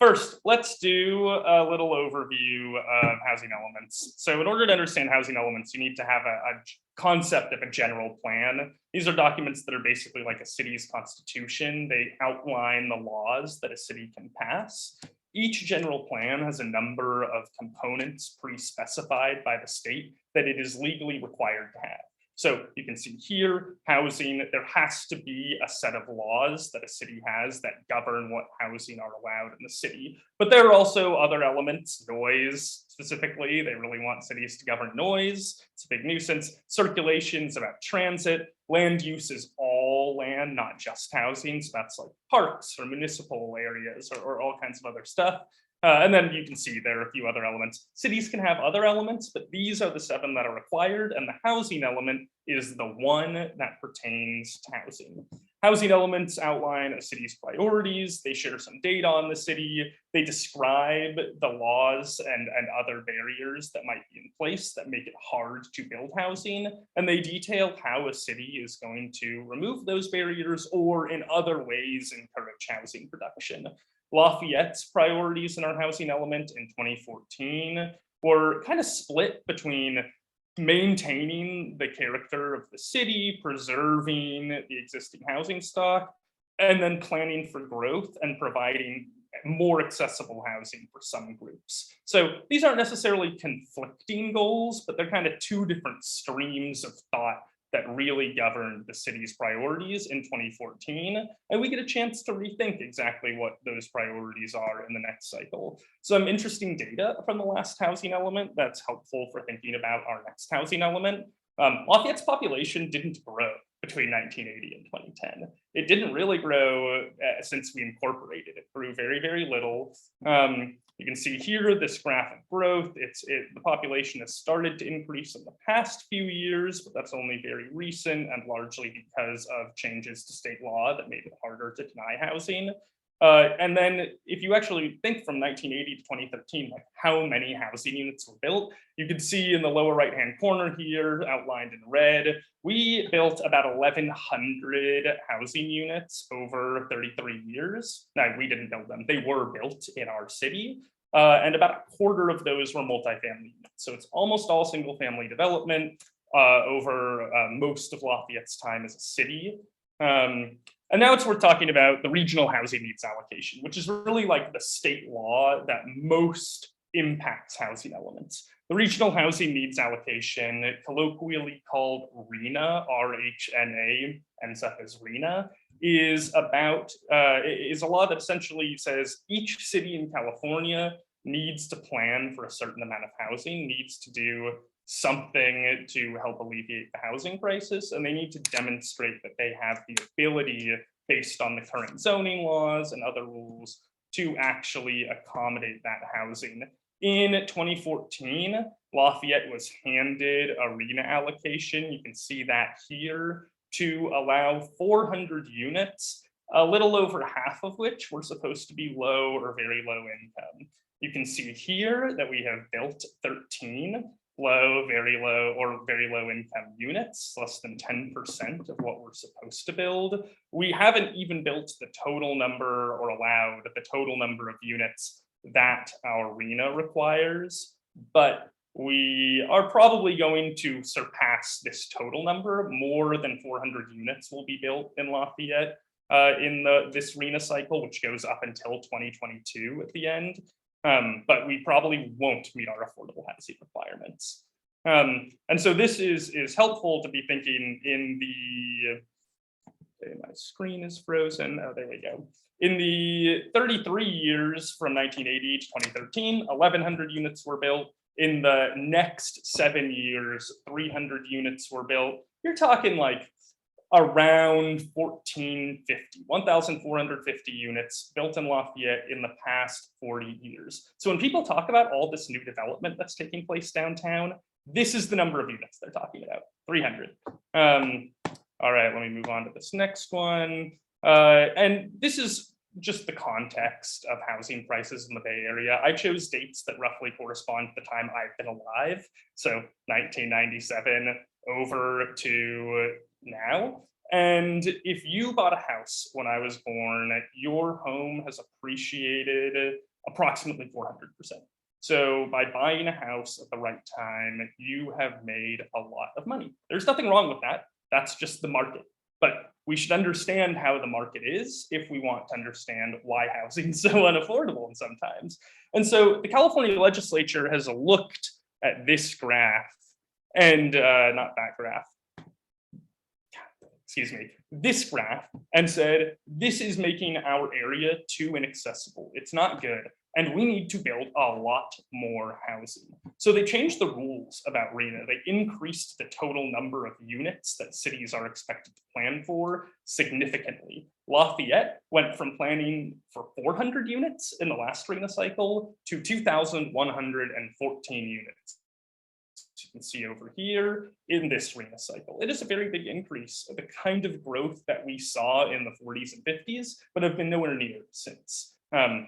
First, let's do a little overview of housing elements. So in order to understand housing elements, you need to have a concept of a general plan. These are documents that are basically like a city's constitution. They outline the laws that a city can pass. Each general plan has a number of components pre-specified by the state that it is legally required to have. So you can see here, housing, there has to be a set of laws that a city has that govern what housing are allowed in the city. But there are also other elements, noise specifically, they really want cities to govern noise. It's a big nuisance. Circulations about transit, land use is all land, not just housing. So that's like parks or municipal areas or all kinds of other stuff. And then you can see there are a few other elements. Cities can have other elements, but these are the 7 that are required. And the housing element is the one that pertains to housing. Housing elements outline a city's priorities. They share some data on the city. They describe the laws and other barriers that might be in place that make it hard to build housing. And they detail how a city is going to remove those barriers or in other ways encourage housing production. Lafayette's priorities in our housing element in 2014 were kind of split between maintaining the character of the city, preserving the existing housing stock, and then planning for growth and providing more accessible housing for some groups. So these aren't necessarily conflicting goals, but they're kind of 2 different streams of thought that really governed the city's priorities in 2014. And we get a chance to rethink exactly what those priorities are in the next cycle. Some interesting data from the last housing element that's helpful for thinking about our next housing element. Lafayette's population didn't grow between 1980 and 2010. It didn't really grow since we incorporated. It grew very, very little. You can see here this graph of growth. The population has started to increase in the past few years, but that's only very recent and largely because of changes to state law that made it harder to deny housing. And then if you actually think from 1980 to 2013, like how many housing units were built, you can see in the lower right-hand corner here, outlined in red, we built about 1,100 housing units over 33 years. Now, we didn't build them, they were built in our city. And about a quarter of those were multifamily units. So it's almost all single family development over most of Lafayette's time as a city. And now it's worth talking about the regional housing needs allocation, which is really like the state law that most impacts housing elements. The regional housing needs allocation, colloquially called RHNA, R-H-N-A, ends up as RHNA, is a law that essentially says each city in California needs to plan for a certain amount of housing, needs to do something to help alleviate the housing crisis, and they need to demonstrate that they have the ability, based on the current zoning laws and other rules, to actually accommodate that housing. In 2014, Lafayette was handed a RHNA allocation. You can see that here, to allow 400 units, a little over half of which were supposed to be low or very low income. You can see here that we have built 13 low, very low, or very low income units, less than 10% of what we're supposed to build. We haven't even built the total number or allowed the total number of units that our RHNA requires, but we are probably going to surpass this total number. More than 400 units will be built in Lafayette in this RHNA cycle, which goes up until 2022 at the end. But we probably won't meet our affordable housing requirements. And so this is helpful to be thinking in the, okay, my screen is frozen, oh, there we go. In the 33 years from 1980 to 2013, 1,100 units were built. In the next 7 years, 300 units were built. You're talking like around 1,450 units built in Lafayette in the past 40 years. So when people talk about all this new development that's taking place downtown, this is the number of units they're talking about, 300. All right, let me move on to this next one. And this is just the context of housing prices in the Bay Area. I chose dates that roughly correspond to the time I've been alive. So 1997 over to now. And if you bought a house when I was born, your home has appreciated approximately 400%. So by buying a house at the right time, you have made a lot of money. There's nothing wrong with that. That's just the market. But we should understand how the market is if we want to understand why housing is so unaffordable sometimes. And so the California legislature has looked at this graph and not that graph, excuse me, this graph and said, this is making our area too inaccessible. It's not good. And we need to build a lot more housing. So they changed the rules about RHNA. They increased the total number of units that cities are expected to plan for significantly. Lafayette went from planning for 400 units in the last RHNA cycle to 2,114 units. You can see over here in this RHNA cycle. It is a very big increase of the kind of growth that we saw in the 40s and 50s, but have been nowhere near since.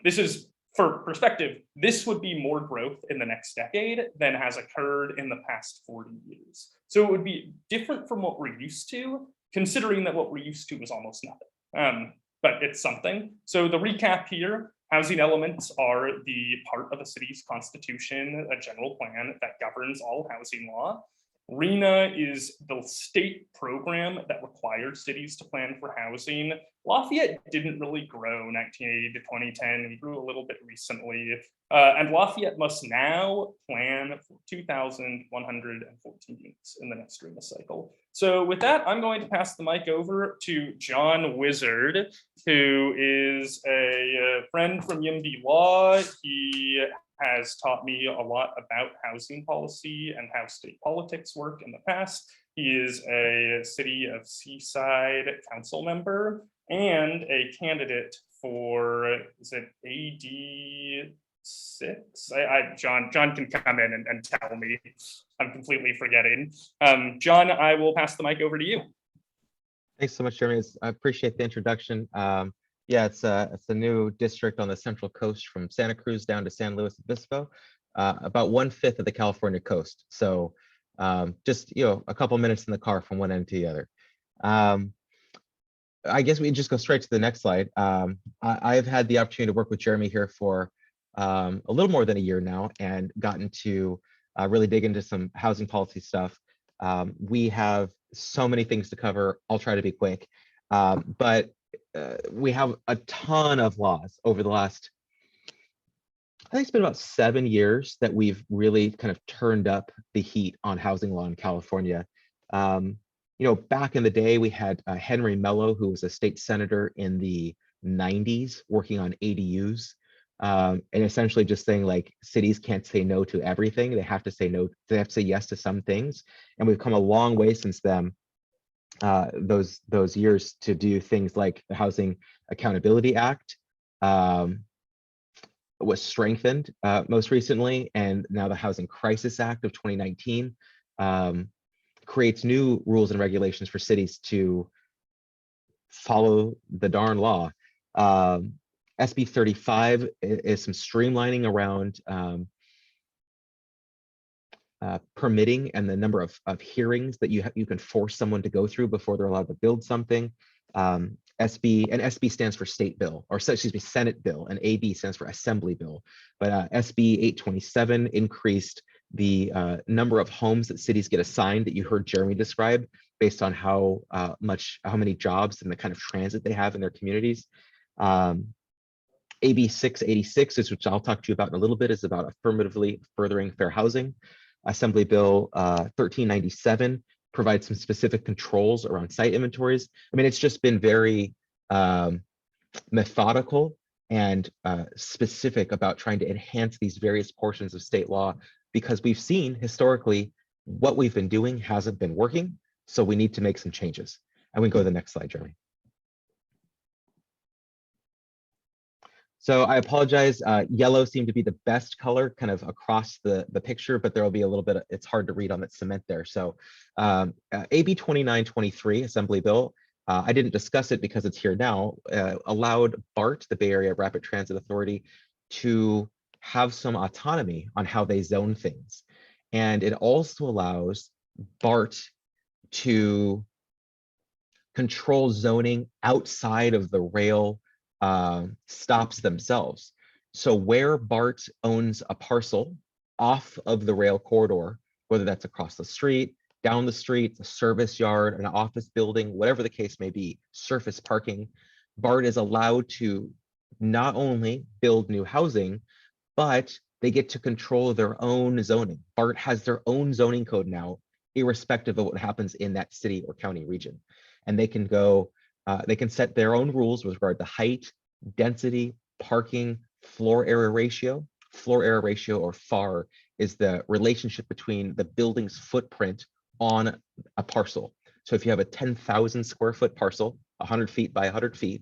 This is, for perspective, this would be more growth in the next decade than has occurred in the past 40 years. So it would be different from what we're used to, considering that what we're used to is almost nothing. But it's something. So the recap here, housing elements are the part of a city's constitution, a general plan that governs all housing law. RHNA is the state program that requires cities to plan for housing. Lafayette didn't really grow 1980 to 2010. We grew a little bit recently. And Lafayette must now plan for 2,114 units in the next RHNA cycle. So with that, I'm going to pass the mic over to Jon Wizard, who is a friend from YIMBY Law. He has taught me a lot about housing policy and how state politics work in the past. He is a City of Seaside council member and a candidate for, is it AD6? John can come in and tell me. I'm completely forgetting. John, I will pass the mic over to you. Thanks so much, Jeremy. I appreciate the introduction. Yeah, it's a new district on the Central Coast from Santa Cruz down to San Luis Obispo, about 1/5 of the California coast. So just a couple minutes in the car from one end to the other. I guess we just go straight to the next slide. I've had the opportunity to work with Jeremy here for a little more than a year now and gotten to really dig into some housing policy stuff. We have so many things to cover. I'll try to be quick, but we have a ton of laws over the last, I think it's been about 7 years that we've really kind of turned up the heat on housing law in California. Back in the day, we had Henry Mello, who was a state senator in the 90s, working on ADUs, and essentially just saying like cities can't say no to everything. They have to say no. They have to say yes to some things. And we've come a long way since then. Those years to do things like the Housing Accountability Act was strengthened most recently, and now the Housing Crisis Act of 2019 creates new rules and regulations for cities to follow the darn law. SB 35 is some streamlining around permitting and the number of hearings that you can force someone to go through before they're allowed to build something. SB stands for state bill, or excuse me, Senate bill, and AB stands for Assembly bill. But SB 827 increased the number of homes that cities get assigned that you heard Jeremy describe based on how many jobs and the kind of transit they have in their communities. AB 686 is, which I'll talk to you about in a little bit, is about affirmatively furthering fair housing. Assembly Bill 1397 provides some specific controls around site inventories. I mean, it's just been very methodical and specific about trying to enhance these various portions of state law, because we've seen historically what we've been doing hasn't been working. So we need to make some changes. And we can go to the next slide, Jeremy. So I apologize, yellow seemed to be the best color kind of across the picture, but there will be a little bit, it's hard to read on that cement there. So AB 2923, Assembly Bill, I didn't discuss it because it's here now, allowed BART, the Bay Area Rapid Transit Authority, to have some autonomy on how they zone things. And it also allows BART to control zoning outside of the rail stops themselves. So where BART owns a parcel off of the rail corridor, whether that's across the street, down the street, a service yard, an office building, whatever the case may be, surface parking, BART is allowed to not only build new housing, but they get to control their own zoning. BART has their own zoning code now, irrespective of what happens in that city or county region. And they can go, they can set their own rules with regard to height, density, parking, floor area ratio. Floor area ratio, or FAR, is the relationship between the building's footprint on a parcel. So if you have a 10,000 square foot parcel, 100 feet by 100 feet,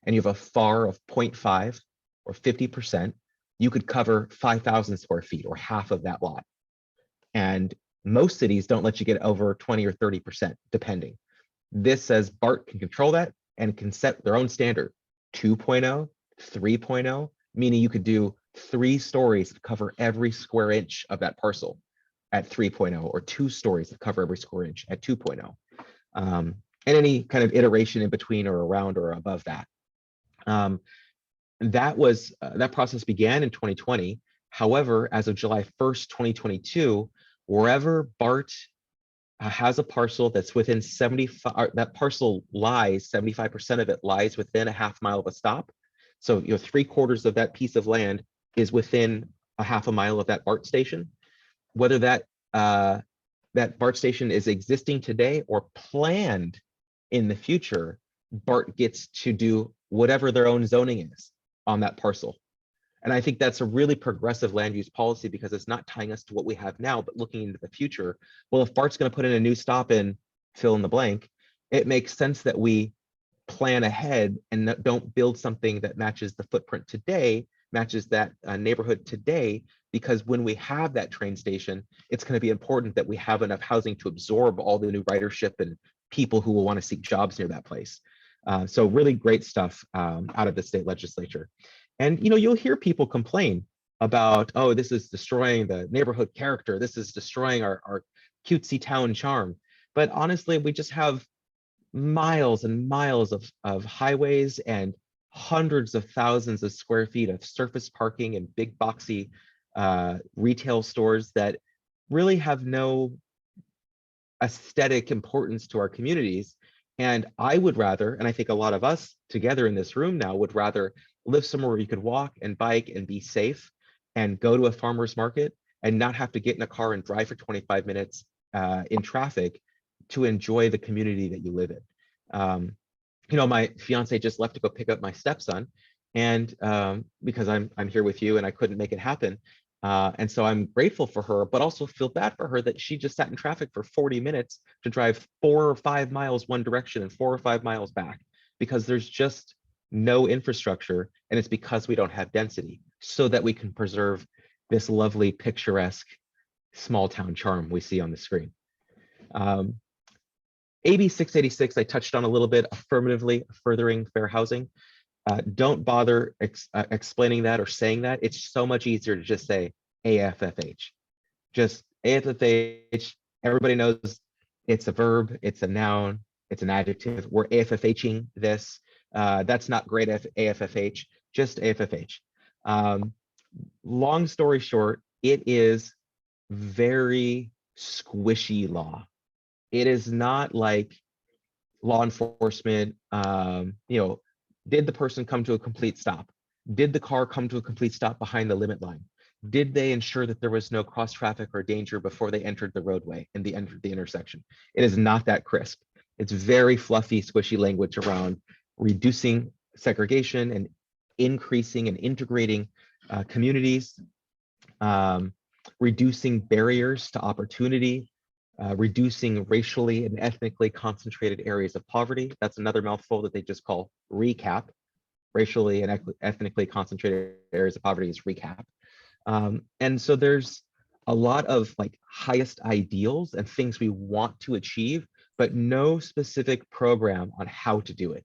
and you have a FAR of 0.5 or 50%, you could cover 5,000 square feet or half of that lot. And most cities don't let you get over 20 or 30%, depending. This says BART can control that and can set their own standard, 2.0, 3.0, meaning you could do 3 stories to cover every square inch of that parcel at 3.0, or 2 stories to cover every square inch at 2.0. And any kind of iteration in between or around or above that. That process began in 2020. However, as of July 1st, 2022, wherever BART has a parcel that's within 75, that parcel lies, 75% of it lies within a half mile of a stop. So, 3/4 of that piece of land is within a half a mile of that BART station. Whether that BART station is existing today or planned in the future, BART gets to do whatever their own zoning is on that parcel. And I think that's a really progressive land use policy, because it's not tying us to what we have now, but looking into the future. Well, if BART's going to put in a new stop in fill in the blank, it makes sense that we plan ahead and don't build something that matches the footprint today, matches that neighborhood today, because when we have that train station, it's going to be important that we have enough housing to absorb all the new ridership and people who will want to seek jobs near that place. So really great stuff out of the state legislature. And you'll hear people complain about, oh, this is destroying the neighborhood character, this is destroying our cutesy town charm. But honestly, we just have miles and miles of highways and hundreds of thousands of square feet of surface parking and big boxy retail stores that really have no aesthetic importance to our communities. And I would rather, and I think a lot of us together in this room now would rather live somewhere where you could walk and bike and be safe and go to a farmer's market and not have to get in a car and drive for 25 minutes in traffic to enjoy the community that you live in. My fiance just left to go pick up my stepson, and because I'm here with you and I couldn't make it happen. And so I'm grateful for her, but also feel bad for her that she just sat in traffic for 40 minutes to drive 4 or 5 miles one direction and 4 or 5 miles back, because there's just no infrastructure, and it's because we don't have density, so that we can preserve this lovely picturesque small town charm we see on the screen. AB 686, I touched on a little bit, affirmatively furthering fair housing. Don't bother explaining that or saying that. It's so much easier to just say AFFH. Just AFFH, everybody knows it's a verb, it's a noun, it's an adjective. We're AFFHing this. That's not great AFFH, just AFFH. Long story short, it is very squishy law. It is not like law enforcement, did the person come to a complete stop? Did the car come to a complete stop behind the limit line? Did they ensure that there was no cross traffic or danger before they entered the roadway and they entered the intersection? It is not that crisp. It's very fluffy, squishy language around reducing segregation and increasing and integrating communities, reducing barriers to opportunity, reducing racially and ethnically concentrated areas of poverty. That's another mouthful that they just call RECAP. Racially and ethnically concentrated areas of poverty is RECAP. And so there's a lot of highest ideals and things we want to achieve, but no specific program on how to do it.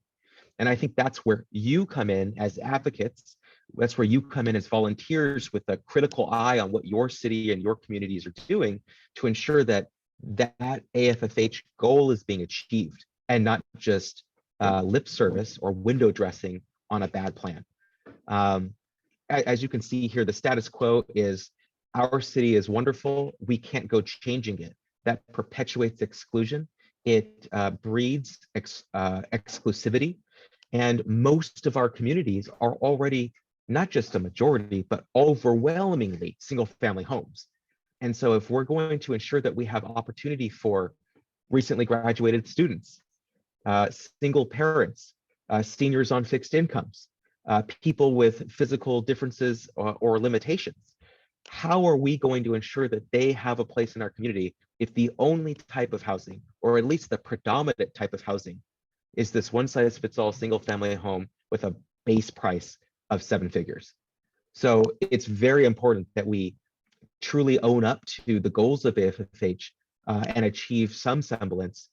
And I think that's where you come in as advocates. That's where you come in as volunteers with a critical eye on what your city and your communities are doing to ensure that that AFFH goal is being achieved and not just lip service or window dressing on a bad plan. as you can see here, the status quo is our city is wonderful. We can't go changing it. That perpetuates exclusion. It breeds exclusivity. And most of our communities are already not just a majority, but overwhelmingly single family homes. And so if we're going to ensure that we have opportunity for recently graduated students, single parents, seniors on fixed incomes, people with physical differences or limitations, how are we going to ensure that they have a place in our community if the only type of housing, or at least the predominant type of housing, is this one size fits all single family home with a base price of 7 figures? So it's very important that we truly own up to the goals of AFFH and achieve some semblance,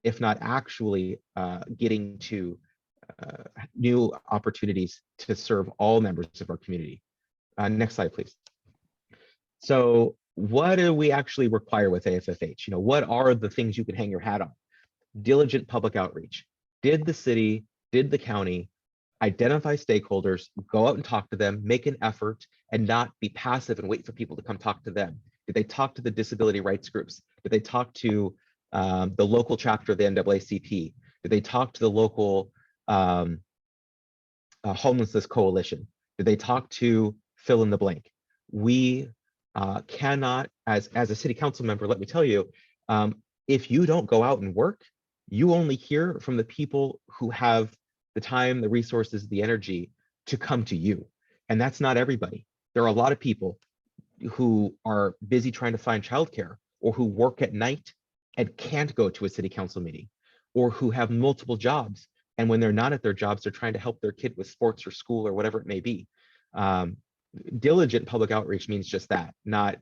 if not actually getting to new opportunities to serve all members of our community. Next slide, please. So what do we actually require with AFFH? You know, what are the things you can hang your hat on? Diligent public outreach. Did the city, did the county identify stakeholders, go out and talk to them, make an effort, and not be passive and wait for people to come talk to them? Did they talk to the disability rights groups? Did they talk to the local chapter of the NAACP? Did they talk to the local homelessness coalition? Did they talk to fill in the blank? We cannot, as a city council member, let me tell you, if you don't go out and work, you only hear from the people who have the time, the resources, the energy to come to you. And that's not everybody. There are a lot of people who are busy trying to find childcare, or who work at night and can't go to a city council meeting, or who have multiple jobs. And when they're not at their jobs, they're trying to help their kid with sports or school or whatever it may be. Diligent public outreach means just that, not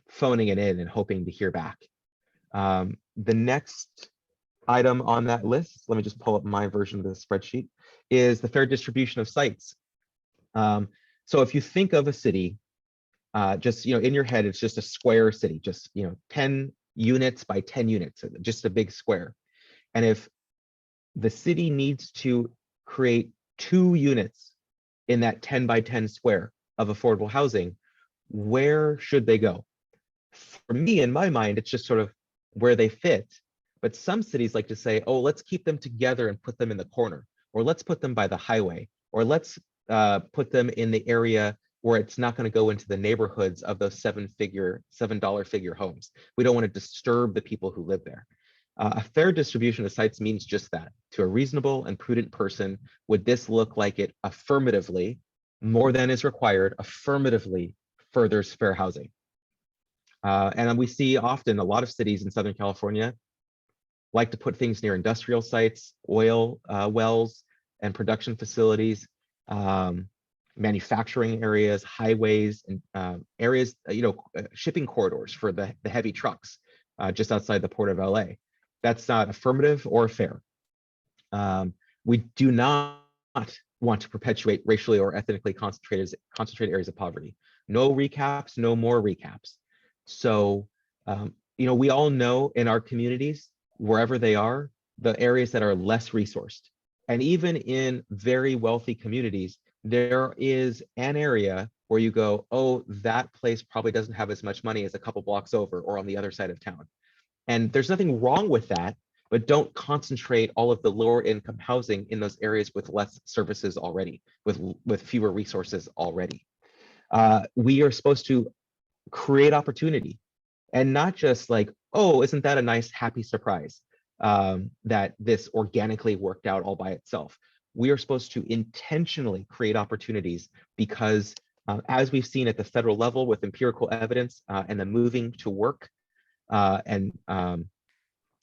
phoning it in and hoping to hear back. The next item on that list, let me just pull up my version of the spreadsheet, is the fair distribution of sites. So if you think of a city, just, you know, in your head, it's just a square city, just, you know, 10 units by 10 units, just a big square. And if the city needs to create 2 units in that 10 by 10 square of affordable housing, where should they go? For me, in my mind, it's just sort of where they fit. But some cities like to say, oh, let's keep them together and put them in the corner, or let's put them by the highway, or let's put them in the area where it's not going to go into the neighborhoods of those $7 figure homes. We don't want to disturb the people who live there. A fair distribution of sites means just that. To a reasonable and prudent person, would this look like it affirmatively, more than is required, affirmatively furthers fair housing? And we see often a lot of cities in Southern California like to put things near industrial sites, oil wells and production facilities, manufacturing areas, highways, and areas, you know, shipping corridors for the heavy trucks just outside the port of LA. That's not affirmative or fair. We do not want to perpetuate racially or ethnically concentrated areas of poverty. No recaps, no more recaps. So, you know, we all know in our communities, wherever they are, the areas that are less resourced. And even in very wealthy communities, there is an area where you go, oh, that place probably doesn't have as much money as a couple blocks over or on the other side of town. And there's nothing wrong with that, but don't concentrate all of the lower income housing in those areas with less services already, with fewer resources already. We are supposed to create opportunity, and not just like, oh, isn't that a nice happy surprise that this organically worked out all by itself. We are supposed to intentionally create opportunities because as we've seen at the federal level with empirical evidence and the moving to work and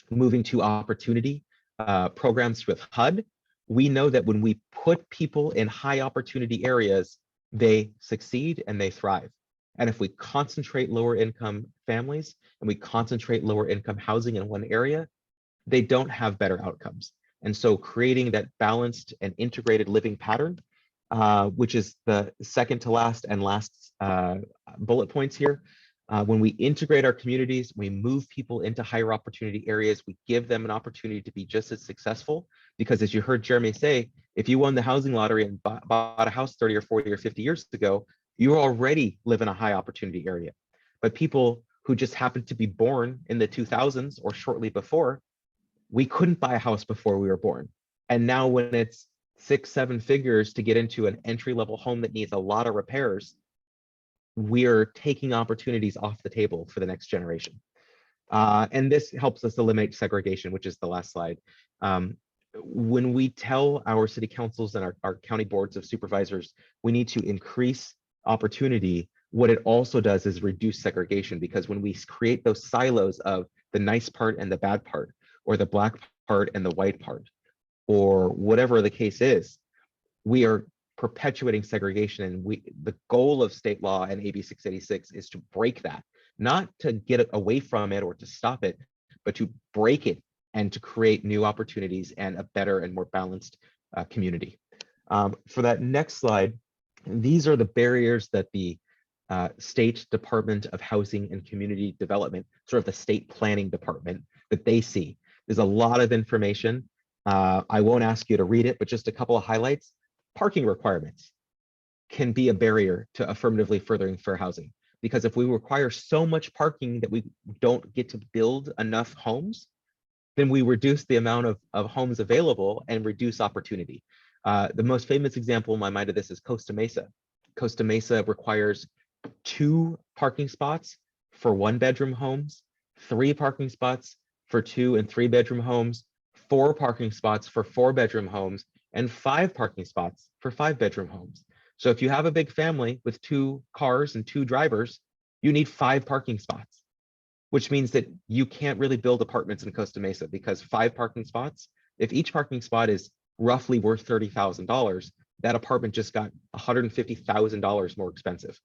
moving to opportunity programs with HUD, we know that when we put people in high opportunity areas, they succeed and they thrive. And if we concentrate lower income families and we concentrate lower income housing in one area, they don't have better outcomes. And so creating that balanced and integrated living pattern, which is the second to last and last bullet points here, When we integrate our communities, we move people into higher opportunity areas, we give them an opportunity to be just as successful. Because as you heard Jeremy say, if you won the housing lottery and bought a house 30 or 40 or 50 years ago, you already live in a high opportunity area. But people who just happened to be born in the 2000s or shortly before, we couldn't buy a house before we were born. And now when it's 6-7 figures to get into an entry-level home that needs a lot of repairs, we're taking opportunities off the table for the next generation. And this helps us eliminate segregation, which is the last slide. When we tell our city councils and our county boards of supervisors, we need to increase opportunity, what it also does is reduce segregation, because when we create those silos of the nice part and the bad part, or the black part and the white part, or whatever the case is, we are perpetuating segregation. And the goal of state law and AB 686 is to break that, not to get away from it or to stop it, but to break it and to create new opportunities and a better and more balanced community. For that next slide, these are the barriers that the State Department of Housing and Community Development, sort of the state planning department, that they see. There's a lot of information. I won't ask you to read it, but just a couple of highlights. Parking requirements can be a barrier to affirmatively furthering fair housing, because if we require so much parking that we don't get to build enough homes, then we reduce the amount of homes available and reduce opportunity. The most famous example in my mind of this is Costa Mesa. Costa Mesa requires 2 parking spots for 1-bedroom homes, 3 parking spots for 2 and 3-bedroom homes, 4 parking spots for 4-bedroom homes, and 5 parking spots for 5-bedroom homes. So if you have a big family with 2 cars and 2 drivers, you need 5 parking spots, which means that you can't really build apartments in Costa Mesa, because 5 parking spots, if each parking spot is roughly worth $30,000, that apartment just got $150,000 more expensive.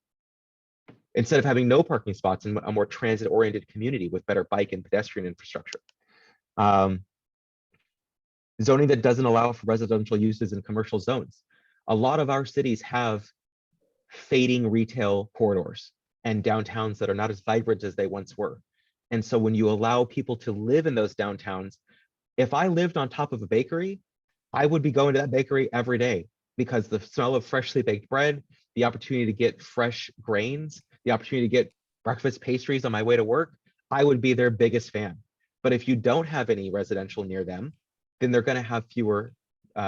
Instead of having no parking spots in a more transit-oriented community with better bike and pedestrian infrastructure. Zoning that doesn't allow for residential uses in commercial zones. A lot of our cities have fading retail corridors and downtowns that are not as vibrant as they once were. And so when you allow people to live in those downtowns, if I lived on top of a bakery, I would be going to that bakery every day, because the smell of freshly baked bread, the opportunity to get fresh grains, the opportunity to get breakfast pastries on my way to work, I would be their biggest fan. But if you don't have any residential near them, then they're going to have fewer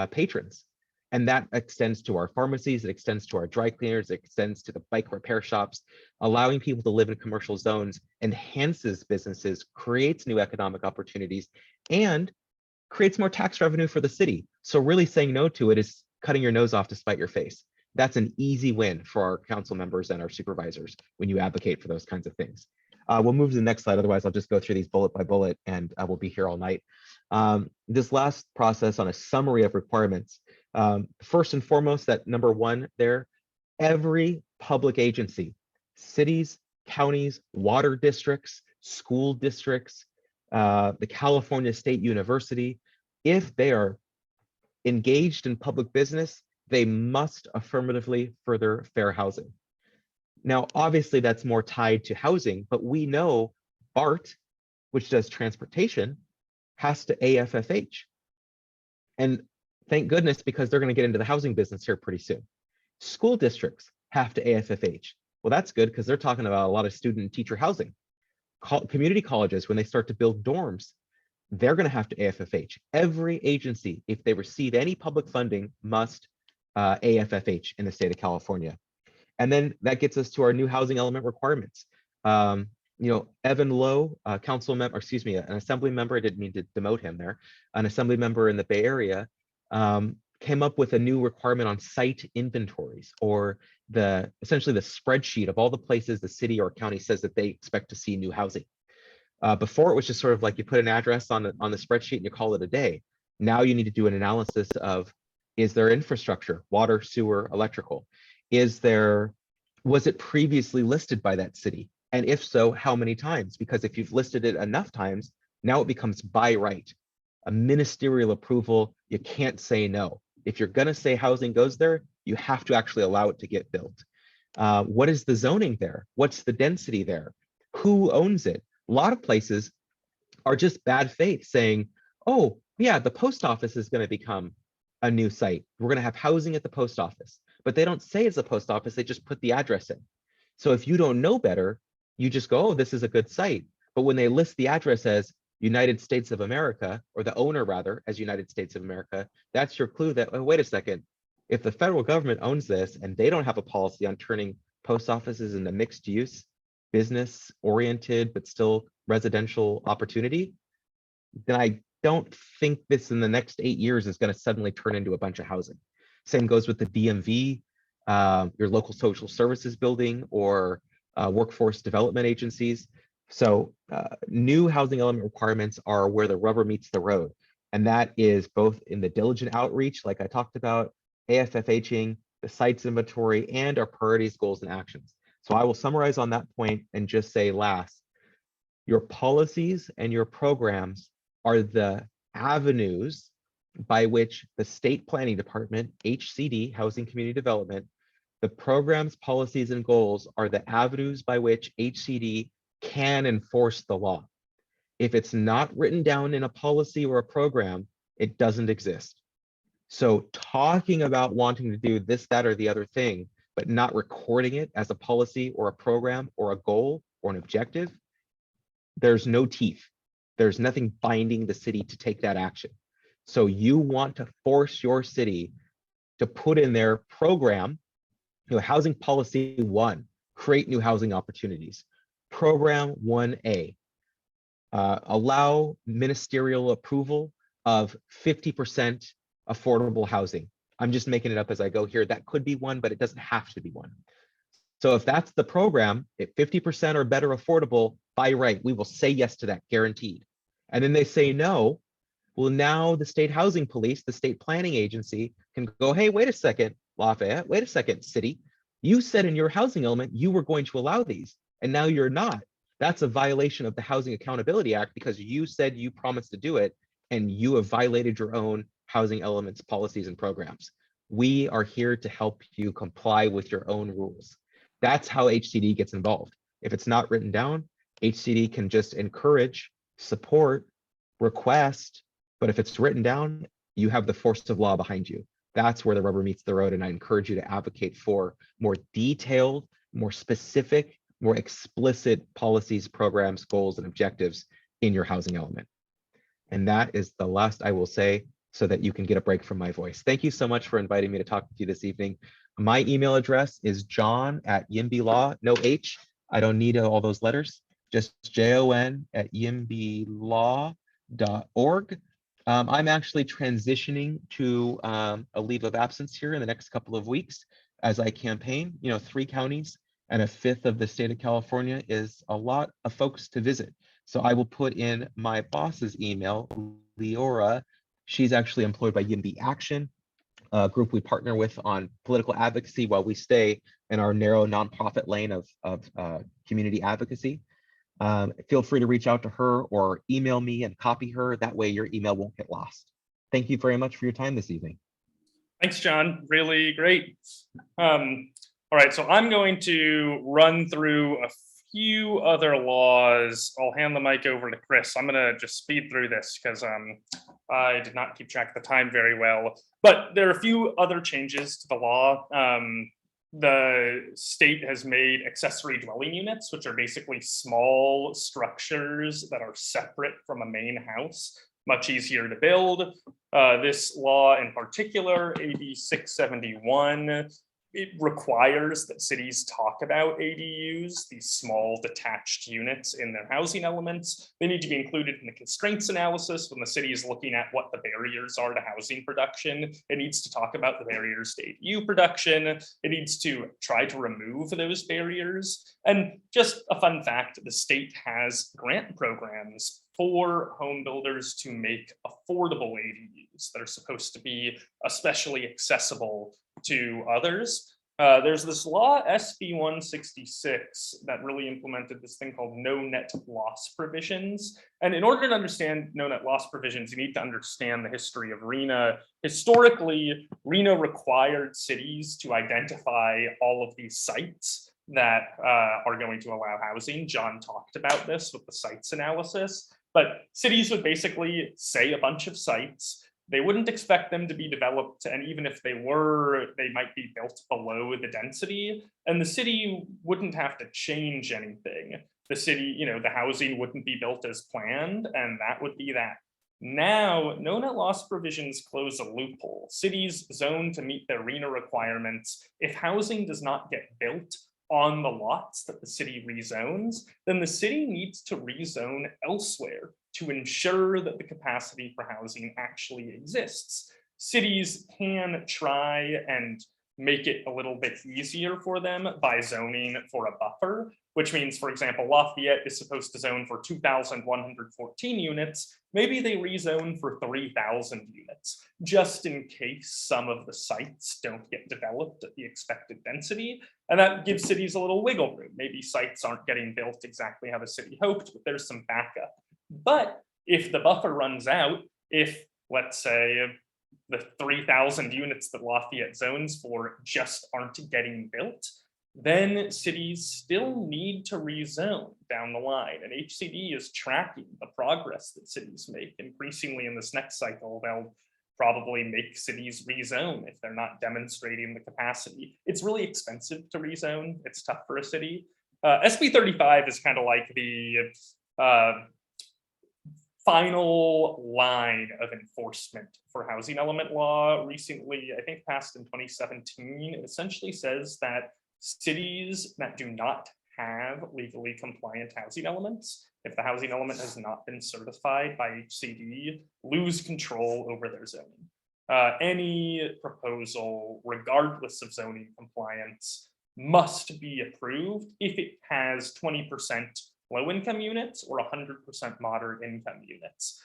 patrons. And that extends to our pharmacies, it extends to our dry cleaners, it extends to the bike repair shops. Allowing people to live in commercial zones enhances businesses, creates new economic opportunities, and creates more tax revenue for the city. So really saying no to it is cutting your nose off to spite your face. That's an easy win for our council members and our supervisors when you advocate for those kinds of things. We'll move to the next slide. Otherwise, I'll just go through these bullet by bullet and we'll be here all night. This last process on a summary of requirements. First and foremost, that number 1 there, every public agency, cities, counties, water districts, school districts, the California State University, if they are engaged in public business, they must affirmatively further fair housing. Now, obviously that's more tied to housing, but we know BART, which does transportation, has to AFFH. And thank goodness, because they're going to get into the housing business here pretty soon. School districts have to AFFH. Well, that's good, because they're talking about a lot of student and teacher housing. Community colleges, when they start to build dorms, they're going to have to AFFH. Every agency, if they receive any public funding, must AFFH in the state of California. And then that gets us to our new housing element requirements. Evan Lowe, council member, excuse me, an assembly member, I didn't mean to demote him there, an assembly member in the Bay Area, came up with a new requirement on site inventories, or essentially the spreadsheet of all the places the city or county says that they expect to see new housing. Before it was just sort of like you put an address on the spreadsheet and you call it a day. Now you need to do an analysis of, is there infrastructure, water, sewer, electrical? Was it previously listed by that city? And if so, how many times? Because if you've listed it enough times, now it becomes by right, a ministerial approval. You can't say no. If you're going to say housing goes there, you have to actually allow it to get built. What is the zoning there? What's the density there? who owns it? A lot of places are just bad faith saying, oh, yeah, the post office is going to become a new site. We're going to have housing at the post office. But they don't say it's a post office, they just put the address in. So if you don't know better, you just go, oh, this is a good site. But when they list the address as United States of America, or the owner rather, as United States of America, that's your clue that, oh, wait a second, if the federal government owns this and they don't have a policy on turning post offices into mixed use, business oriented, but still residential opportunity, then I don't think this in the next 8 years is going to suddenly turn into a bunch of housing. Same goes with the DMV, your local social services building, or workforce development agencies. So new housing element requirements are where the rubber meets the road. And that is both in the diligent outreach, like I talked about, AFFHing, the sites inventory, and our priorities, goals, and actions. So I will summarize on that point and just say last, your policies and your programs are the avenues by which the state planning department, HCD, Housing Community Development, the programs, policies, and goals are the avenues by which HCD can enforce the law. If it's not written down in a policy or a program, it doesn't exist. So talking about wanting to do this, that, or the other thing, but not recording it as a policy or a program or a goal or an objective, there's no teeth. There's nothing binding the city to take that action. So you want to force your city to put in their program, housing policy 1, create new housing opportunities. Program 1A, allow ministerial approval of 50% affordable housing. I'm just making it up as I go here. That could be one, but it doesn't have to be one. So if that's the program, if 50% or better affordable, by right, we will say yes to that, guaranteed. And then they say no, well, now the state housing police, the state planning agency can go, hey, wait a second, Lafayette, wait a second, city. You said in your housing element, you were going to allow these, and now you're not. That's a violation of the Housing Accountability Act because you said you promised to do it, and you have violated your own housing elements, policies, and programs. We are here to help you comply with your own rules. That's how HCD gets involved. If it's not written down, HCD can just encourage, support, request, but if it's written down, you have the force of law behind you. That's where the rubber meets the road, and I encourage you to advocate for more detailed, more specific, more explicit policies, programs, goals, and objectives in your housing element. And that is the last I will say so that you can get a break from my voice. Thank you so much for inviting me to talk with you this evening. My email address is john@YIMBYlaw, no H. I don't need all those letters, just jon@yimblaw.org. I'm actually transitioning to a leave of absence here in the next couple of weeks as I campaign. 3 counties and a 5th of the state of California is a lot of folks to visit. So I will put in my boss's email, Leora. She's actually employed by YIMBY Action, a group we partner with on political advocacy while we stay in our narrow nonprofit lane of community advocacy. Feel free to reach out to her or email me and copy her. That way your email won't get lost. Thank you very much for your time this evening. Thanks, John. Really great. All right, so I'm going to run through a few other laws. I'll hand the mic over to Chris. I'm going to just speed through this because I did not keep track of the time very well. But there are a few other changes to the law. The state has made accessory dwelling units, which are basically small structures that are separate from a main house, much easier to build. This law in particular, AB 671, it requires that cities talk about ADUs, these small detached units in their housing elements. They need to be included in the constraints analysis when the city is looking at what the barriers are to housing production. It needs to talk about the barriers to ADU production. It needs to try to remove those barriers. And just a fun fact, the state has grant programs for home builders to make affordable ADUs that are supposed to be especially accessible to others. There's this law, SB 166, that really implemented this thing called no net loss provisions. And in order to understand no net loss provisions, you need to understand the history of RHNA. Historically, RHNA required cities to identify all of these sites that are going to allow housing. Jon talked about this with the sites analysis, but cities would basically say a bunch of sites. They wouldn't expect them to be developed, and even if they were, they might be built below the density, and the city wouldn't have to change anything. The city, the housing wouldn't be built as planned, and that would be that. Now, no net loss provisions close a loophole. Cities zone to meet their RENA requirements. If housing does not get built on the lots that the city rezones, then the city needs to rezone elsewhere to ensure that the capacity for housing actually exists. Cities can try and make it a little bit easier for them by zoning for a buffer, which means, for example, Lafayette is supposed to zone for 2,114 units. Maybe they rezone for 3,000 units, just in case some of the sites don't get developed at the expected density. And that gives cities a little wiggle room. Maybe sites aren't getting built exactly how the city hoped, but there's some backup. But if the buffer runs out, if, let's say, the 3,000 units that Lafayette zones for just aren't getting built, then cities still need to rezone down the line. And HCD is tracking the progress that cities make. Increasingly in this next cycle, they'll probably make cities rezone if they're not demonstrating the capacity. It's really expensive to rezone. It's tough for a city. SB 35 is kind of like the final line of enforcement for housing element law. Recently, I think passed in 2017, it essentially says that cities that do not have legally compliant housing elements, if the housing element has not been certified by HCD, lose control over their zoning. Any proposal, regardless of zoning compliance, must be approved if it has 20% low-income units or 100% moderate income units.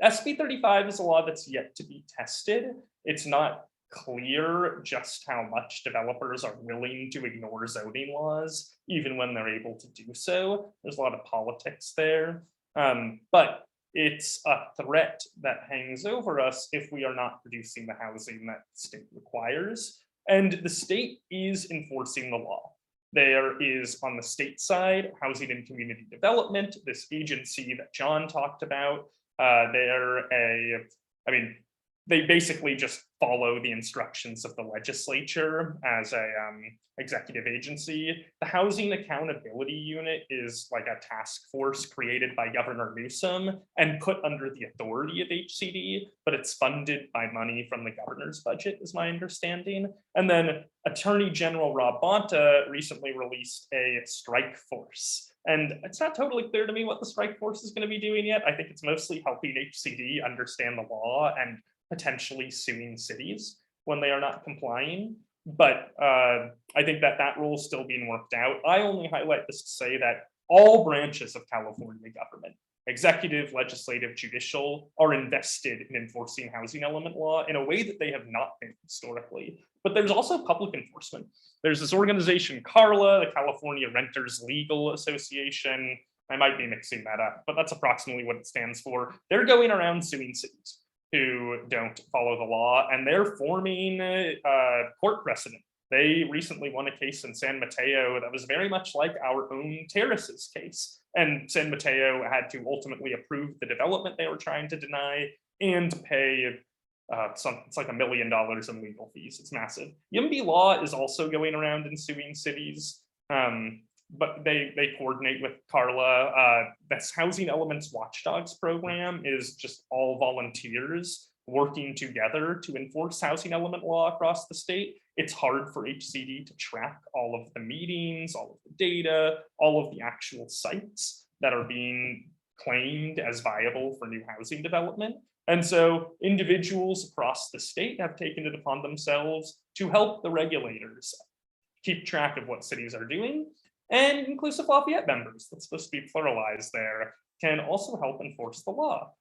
SB 35 is a law that's yet to be tested. It's not clear just how much developers are willing to ignore zoning laws, even when they're able to do so. There's a lot of politics there, but it's a threat that hangs over us if we are not producing the housing that the state requires. And the state is enforcing the law. There is, on the state side, Housing and Community Development, this agency that Jon talked about. They basically just follow the instructions of the legislature as a executive agency. The Housing Accountability Unit is like a task force created by Governor Newsom and put under the authority of HCD, but it's funded by money from the governor's budget, is my understanding. And then Attorney General Rob Bonta recently released a strike force. And it's not totally clear to me what the strike force is going to be doing yet. I think it's mostly helping HCD understand the law and potentially suing cities when they are not complying. But I think that rule is still being worked out. I only highlight this to say that all branches of California government, executive, legislative, judicial, are invested in enforcing housing element law in a way that they have not been historically. But there's also public enforcement. There's this organization, CARLA, the California Renters Legal Association. I might be mixing that up, but that's approximately what it stands for. They're going around suing cities who don't follow the law, and they're forming court precedent. They recently won a case in San Mateo that was very much like our own Terraces case. And San Mateo had to ultimately approve the development they were trying to deny and pay it's like $1 million in legal fees. It's massive. YIMBY law is also going around and suing cities, but they coordinate with CARLA. This Housing Elements Watchdogs program is just all volunteers working together to enforce housing element law across the state. It's hard for HCD to track all of the meetings, all of the data, all of the actual sites that are being claimed as viable for new housing development. And so individuals across the state have taken it upon themselves to help the regulators keep track of what cities are doing. And Inclusive Lafayette members, that's supposed to be pluralized there, can also help enforce the law.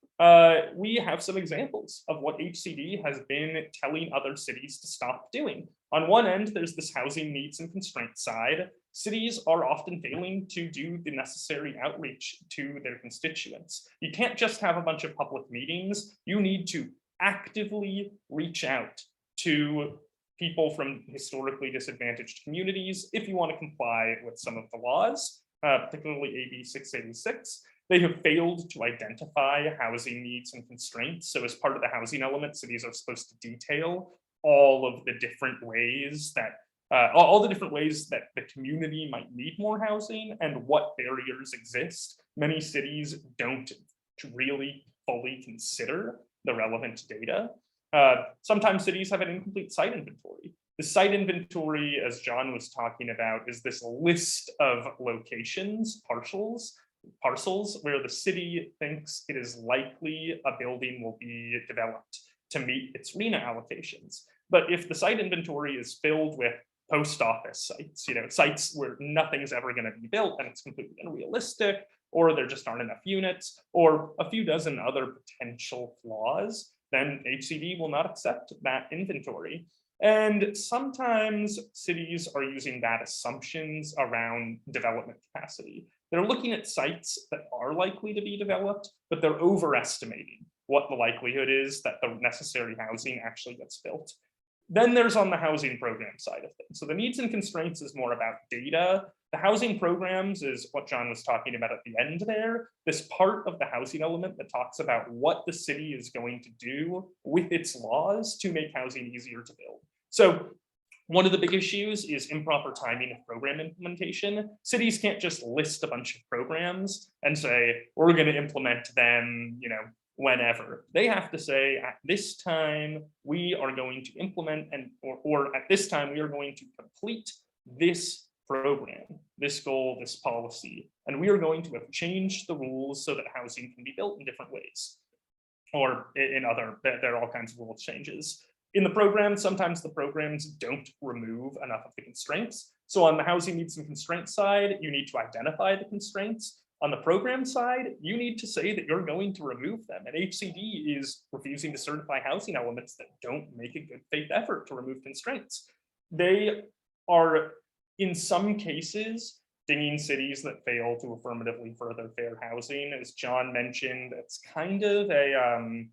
We have some examples of what HCD has been telling other cities to stop doing. On one end, there's this housing needs and constraints side. Cities are often failing to do the necessary outreach to their constituents. You can't just have a bunch of public meetings. You need to actively reach out to people from historically disadvantaged communities if you want to comply with some of the laws, particularly AB 686. They have failed to identify housing needs and constraints. So as part of the housing element, cities are supposed to detail all of the different ways that all the different ways that the community might need more housing and what barriers exist. Many cities don't really fully consider the relevant data. Sometimes cities have an incomplete site inventory. The site inventory, as John was talking about, is this list of locations, parcels where the city thinks it is likely a building will be developed to meet its RENA allocations. But if the site inventory is filled with post office sites, sites where nothing's ever going to be built and it's completely unrealistic, or there just aren't enough units, or a few dozen other potential flaws, then HCD will not accept that inventory. And sometimes cities are using bad assumptions around development capacity. They're looking at sites that are likely to be developed, but they're overestimating what the likelihood is that the necessary housing actually gets built. Then there's on the housing program side of things. So the needs and constraints is more about data. The housing programs is what John was talking about at the end there. This part of the housing element that talks about what the city is going to do with its laws to make housing easier to build. So one of the big issues is improper timing of program implementation. Cities can't just list a bunch of programs and say, we're going to implement them, whenever. They have to say, at this time, we are going to implement or at this time, we are going to complete this program, this goal, this policy, and we are going to have changed the rules so that housing can be built in different ways. Or there are all kinds of rule changes. In the program, sometimes the programs don't remove enough of the constraints. So on the housing needs and constraints side, you need to identify the constraints. On the program side, you need to say that you're going to remove them. And HCD is refusing to certify housing elements that don't make a good faith effort to remove constraints. They are, in some cases, dinging cities that fail to affirmatively further fair housing. As John mentioned, it's kind of a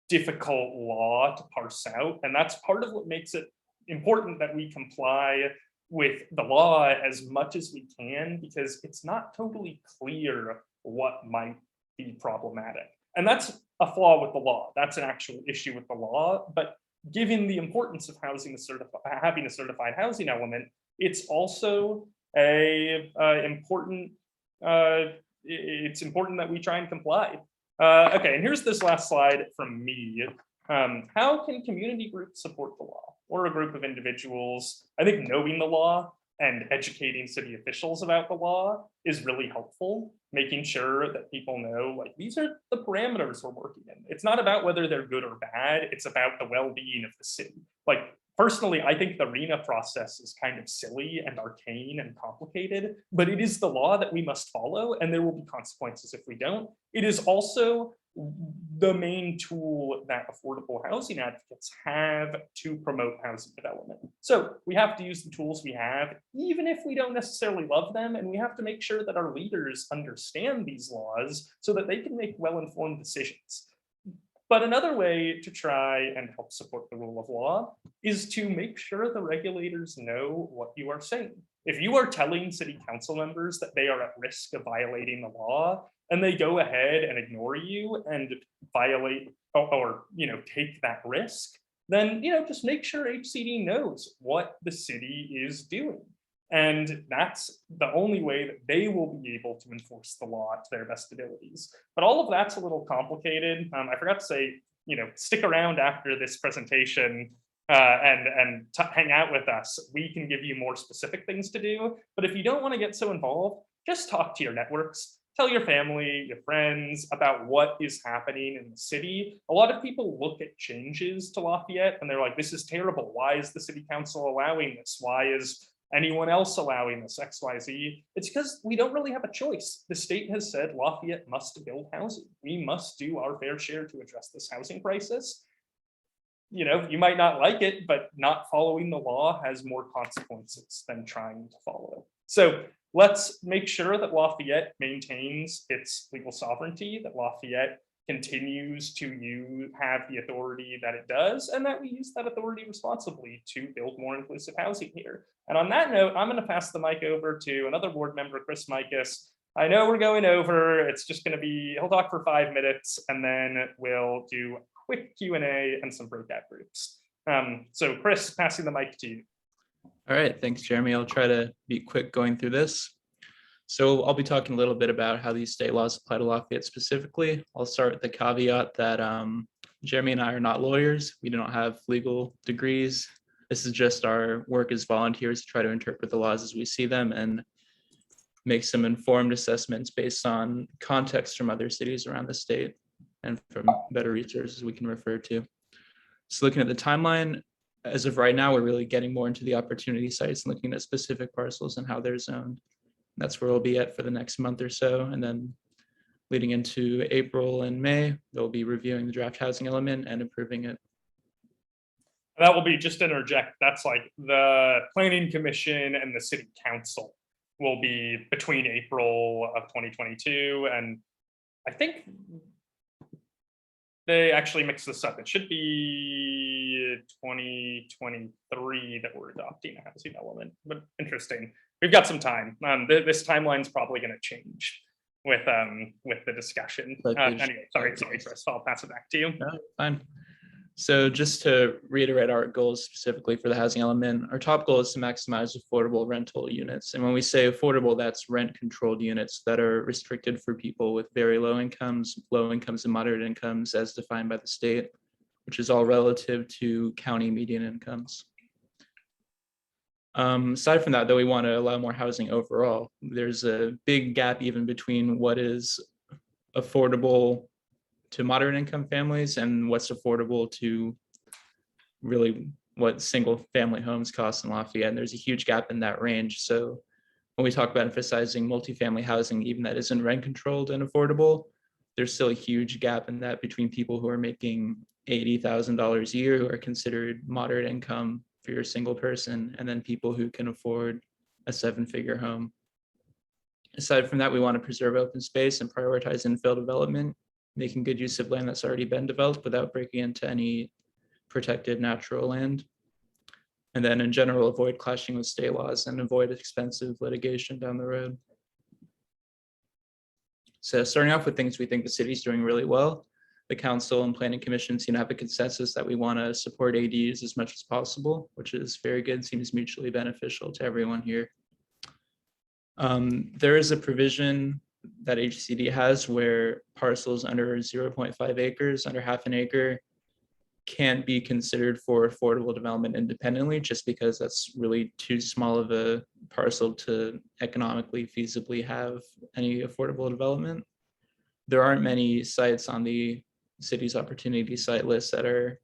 difficult law to parse out. And that's part of what makes it important that we comply with the law as much as we can, because it's not totally clear what might be problematic. And that's a flaw with the law. That's an actual issue with the law. But given the importance of having a certified housing element, it's also important that we try and comply. Okay, and here's this last slide from me. How can community groups support the law, or a group of individuals? I think knowing the law and educating city officials about the law is really helpful, making sure that people know, like, these are the parameters we're working in. It's not about whether they're good or bad, it's about the well-being of the city. Like, personally, I think the RENA process is kind of silly and arcane and complicated, but it is the law that we must follow, and there will be consequences if we don't. It is also the main tool that affordable housing advocates have to promote housing development. So we have to use the tools we have, even if we don't necessarily love them, and we have to make sure that our leaders understand these laws so that they can make well-informed decisions. But another way to try and help support the rule of law is to make sure the regulators know what you are saying. If you are telling city council members that they are at risk of violating the law, and they go ahead and ignore you and violate or take that risk, then just make sure HCD knows what the city is doing. And that's the only way that they will be able to enforce the law to their best abilities. But all of that's a little complicated. I forgot to say, stick around after this presentation and hang out with us. We can give you more specific things to do. But if you don't want to get so involved, just talk to your networks. Tell your family, your friends about what is happening in the city. A lot of people look at changes to Lafayette and they're like, this is terrible. Why is the city council allowing this? Why is anyone else allowing this, XYZ? It's because we don't really have a choice. The state has said Lafayette must build housing. We must do our fair share to address this housing crisis. You might not like it, but not following the law has more consequences than trying to follow. So let's make sure that Lafayette maintains its legal sovereignty, that Lafayette continues to have the authority that it does, and that we use that authority responsibly to build more inclusive housing here. And on that note, I'm going to pass the mic over to another board member, Chris Mickas. I know we're going over, it's just going to be, he'll talk for 5 minutes, and then we'll do a quick Q&A and some breakout groups. So Chris, passing the mic to you. All right, thanks, Jeremy. I'll try to be quick going through this. So I'll be talking a little bit about how these state laws apply to Lafayette specifically. I'll start with the caveat that Jeremy and I are not lawyers. We don't have legal degrees. This is just our work as volunteers to try to interpret the laws as we see them and make some informed assessments based on context from other cities around the state and from better resources we can refer to. So looking at the timeline, as of right now, we're really getting more into the opportunity sites and looking at specific parcels and how they're zoned. That's where we'll be at for the next month or so. And then leading into April and May, they'll be reviewing the draft housing element and approving it. That will be, just to interject, that's like the Planning Commission and the City Council will be between April of 2022. And I think they actually mix this up. It should be 2023 that we're adopting a housing element, but interesting. We've got some time. This timeline is probably going to change with the discussion. Anyway, sorry, Chris. I'll pass it back to you. No, fine. So just to reiterate our goals specifically for the housing element, our top goal is to maximize affordable rental units. And when we say affordable, that's rent-controlled units that are restricted for people with very low incomes and moderate incomes as defined by the state, which is all relative to county median incomes. Aside from that, though, we want to allow more housing overall. There's a big gap even between what is affordable to moderate income families and what's affordable to really what single family homes cost in Lafayette. And there's a huge gap in that range. So when we talk about emphasizing multifamily housing, even that isn't rent controlled and affordable, there's still a huge gap in that between people who are making $80,000 a year who are considered moderate income for your single person, and then people who can afford a 7-figure home. Aside from that, we want to preserve open space and prioritize infill development, making good use of land that's already been developed without breaking into any protected natural land. And then in general, avoid clashing with state laws and avoid expensive litigation down the road. So starting off with things we think the city's doing really well, the council and planning commission seem to have a consensus that we want to support ADUs as much as possible, which is very good, seems mutually beneficial to everyone here. There is a provision that HCD has where parcels under 0.5 acres, under half an acre, can't be considered for affordable development independently, just because that's really too small of a parcel to economically feasibly have any affordable development. There aren't many sites on the city's opportunity site list that are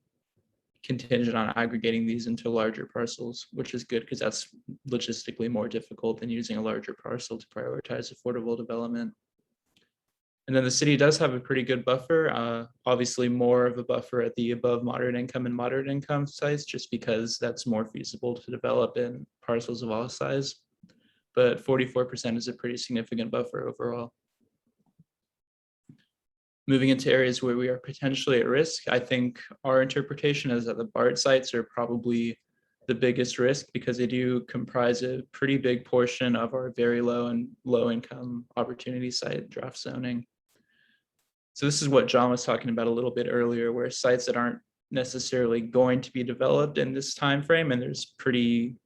contingent on aggregating these into larger parcels, which is good because that's logistically more difficult than using a larger parcel to prioritize affordable development. And then the city does have a pretty good buffer, obviously more of a buffer at the above moderate income and moderate income sites, just because that's more feasible to develop in parcels of all size. But 44% is a pretty significant buffer overall. Moving into areas where we are potentially at risk, I think our interpretation is that the BART sites are probably the biggest risk because they do comprise a pretty big portion of our very low and low income opportunity site draft zoning. So this is what John was talking about a little bit earlier, where sites that aren't necessarily going to be developed in this time frame, and there's pretty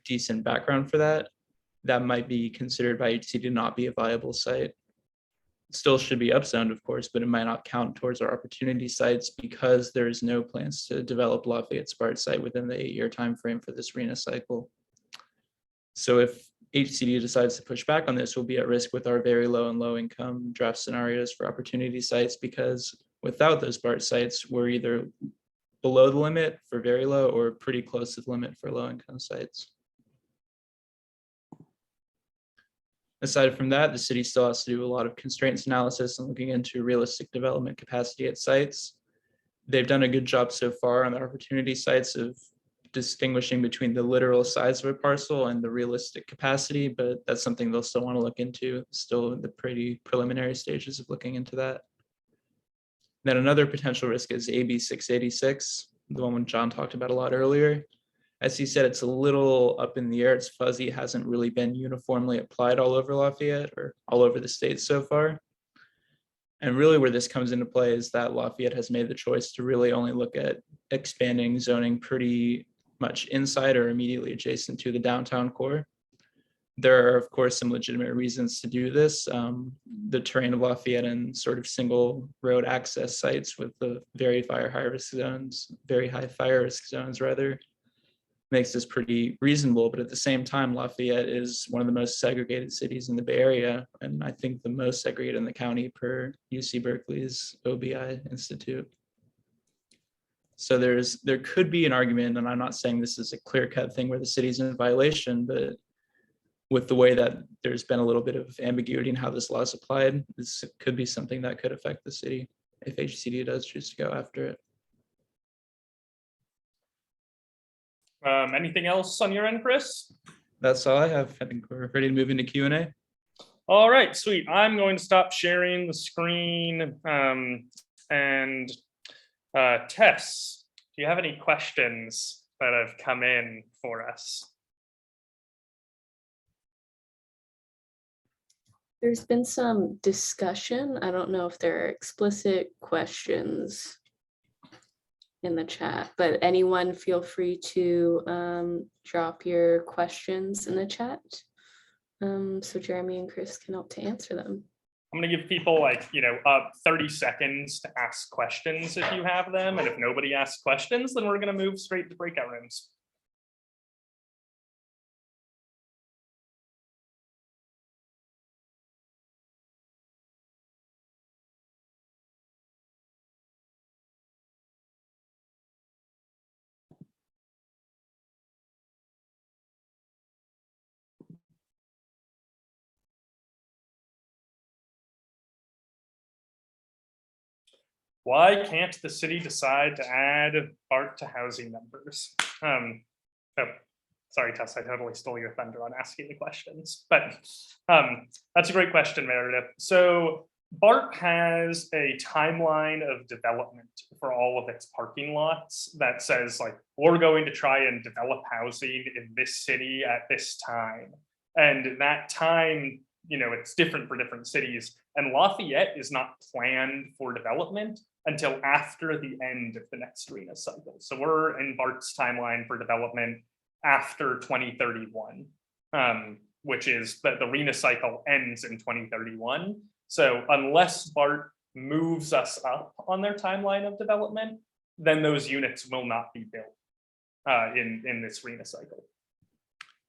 decent background for that, that might be considered by HC to not be a viable site. Still should be upzoned, of course, but it might not count towards our opportunity sites because there's no plans to develop Lafayette's BART site within the 8-year time frame for this RHNA cycle. So if HCD decides to push back on this, we'll be at risk with our very low and low income draft scenarios for opportunity sites, because without those BART sites, we're either below the limit for very low or pretty close to the limit for low income sites. Aside from that, the city still has to do a lot of constraints analysis and looking into realistic development capacity at sites. They've done a good job so far on the opportunity sites of distinguishing between the literal size of a parcel and the realistic capacity, but that's something they'll still want to look into, still in the pretty preliminary stages of looking into that. Then another potential risk is AB 686, the one John talked about a lot earlier. As he said, it's a little up in the air, it's fuzzy, it hasn't really been uniformly applied all over Lafayette or all over the state so far. And really where this comes into play is that Lafayette has made the choice to really only look at expanding zoning pretty much inside or immediately adjacent to the downtown core. There are, of course, some legitimate reasons to do this. The terrain of Lafayette and sort of single road access sites with the very high fire risk zones rather, makes this pretty reasonable. But at the same time, Lafayette is one of the most segregated cities in the Bay Area, and I think the most segregated in the county per UC Berkeley's OBI Institute. So there could be an argument, and I'm not saying this is a clear-cut thing where the city's in violation, but with the way that there's been a little bit of ambiguity in how this law is applied, this could be something that could affect the city if HCD does choose to go after it. Anything else on your end, Chris? That's all I have. I think we're ready to move into Q&A. All right, sweet. I'm going to stop sharing the screen and Tess, do you have any questions that have come in for us? There's been some discussion. I don't know if there are explicit questions in the chat, but anyone feel free to drop your questions in the chat. So Jeremy and Chris can help to answer them. I'm gonna give people 30 seconds to ask questions if you have them. And if nobody asks questions, then we're gonna move straight to breakout rooms. Why can't the city decide to add BART to housing numbers? Oh, sorry, Tess, I totally stole your thunder on asking the questions, but that's a great question, Meredith. So BART has a timeline of development for all of its parking lots that says we're going to try and develop housing in this city at this time. And that time, it's different for different cities. And Lafayette is not planned for development until after the end of the next RENA cycle. So we're in BART's timeline for development after 2031, which is that the RENA cycle ends in 2031. So unless BART moves us up on their timeline of development, then those units will not be built in this RENA cycle.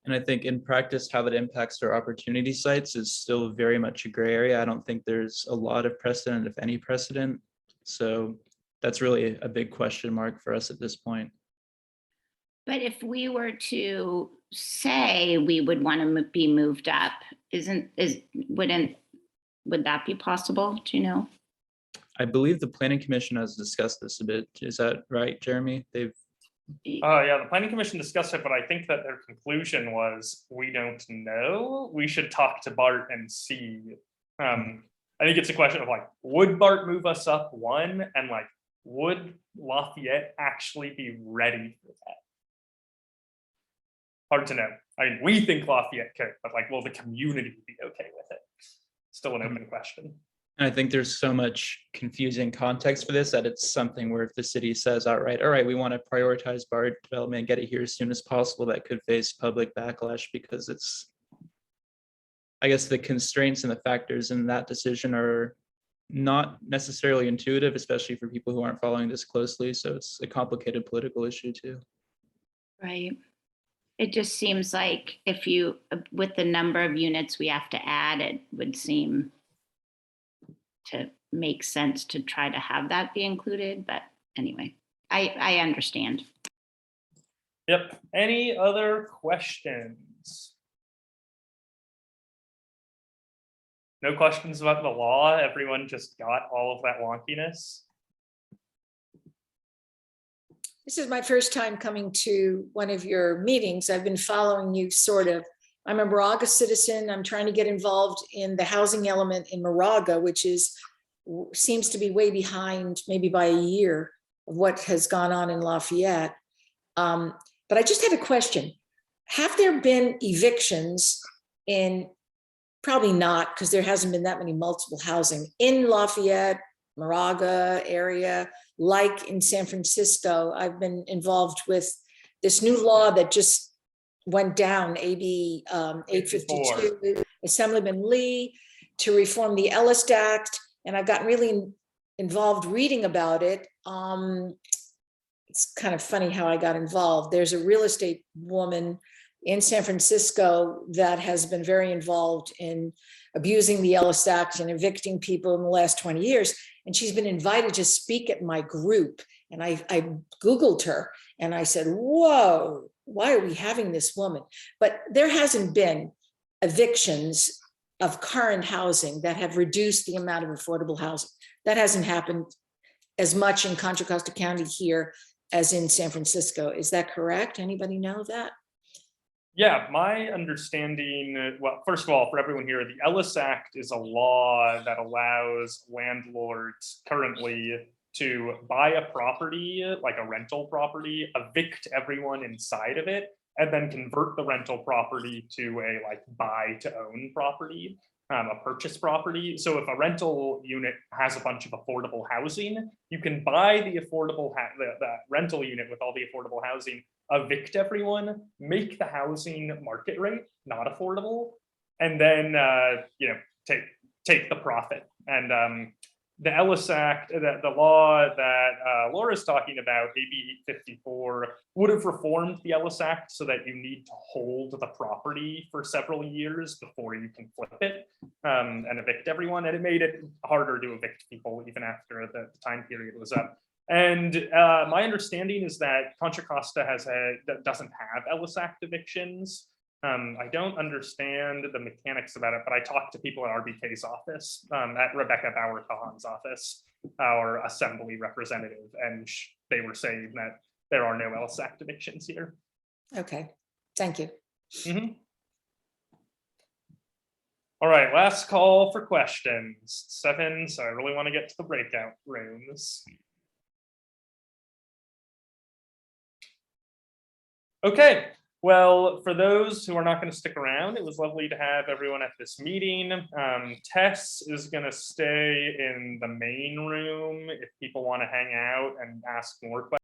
And I think in practice, how that impacts our opportunity sites is still very much a gray area. I don't think there's a lot of precedent, if any precedent. So that's really a big question mark for us at this point. But if we were to say we would want to be moved up, would that be possible? Do you know? I believe the Planning Commission has discussed this a bit. Is that right, Jeremy? Yeah, the Planning Commission discussed it, but I think that their conclusion was, we don't know. We should talk to BART and see. I think it's a question of would BART move us up one? And would Lafayette actually be ready for that? Hard to know. I mean, we think Lafayette could, but will the community be okay with it? Still an open question. And I think there's so much confusing context for this that it's something where if the city says outright, all right, we want to prioritize BART development and get it here as soon as possible, that could face public backlash because it's, I guess the constraints and the factors in that decision are not necessarily intuitive, especially for people who aren't following this closely. So it's a complicated political issue too. Right. It just seems like with the number of units we have to add, it would seem to make sense to try to have that be included. But anyway, I understand. Yep. Any other questions? No questions about the law? Everyone just got all of that wonkiness? This is my first time coming to one of your meetings. I've been following you sort of. I'm a Moraga citizen. I'm trying to get involved in the housing element in Moraga, which is seems to be way behind, maybe by a year, of what has gone on in Lafayette. But I just had a question. Have there been evictions in, probably not, because there hasn't been that many multiple housing in Lafayette, Moraga area, like in San Francisco? I've been involved with this new law that just went down, AB 852, Assemblyman Lee, to reform the Ellis Act. And I've gotten really involved reading about it. It's kind of funny how I got involved. There's a real estate woman in San Francisco that has been very involved in abusing the Ellis Act and evicting people in the last 20 years. And she's been invited to speak at my group. And I Googled her and I said, whoa, why are we having this woman? But there hasn't been evictions of current housing that have reduced the amount of affordable housing. That hasn't happened as much in Contra Costa County here as in San Francisco. Is that correct? Anybody know that? Yeah, my understanding, well, first of all, for everyone here, the Ellis Act is a law that allows landlords currently to buy a property, like a rental property, evict everyone inside of it, and then convert the rental property to a like buy to own property, a purchase property. So if a rental unit has a bunch of affordable housing, you can buy the affordable the rental unit with all the affordable housing, evict everyone, make the housing market rate, not affordable, and then you know, take the profit. And the Ellis Act, the law that Laura's talking about, AB 854, would have reformed the Ellis Act so that you need to hold the property for several years before you can flip it and evict everyone. And it made it harder to evict people even after the time period was up. And my understanding is that Contra Costa doesn't have Ellis Act evictions. I don't understand the mechanics about it, but I talked to people at RBK's office, at Rebecca Bauer-Kahan's office, our assembly representative, and they were saying that there are no Ellis Act evictions here. Okay, thank you. Mhm. All right, last call for questions. 7, so I really want to get to the breakout rooms. Okay. Well, for those who are not going to stick around, it was lovely to have everyone at this meeting. Tess is going to stay in the main room if people want to hang out and ask more questions.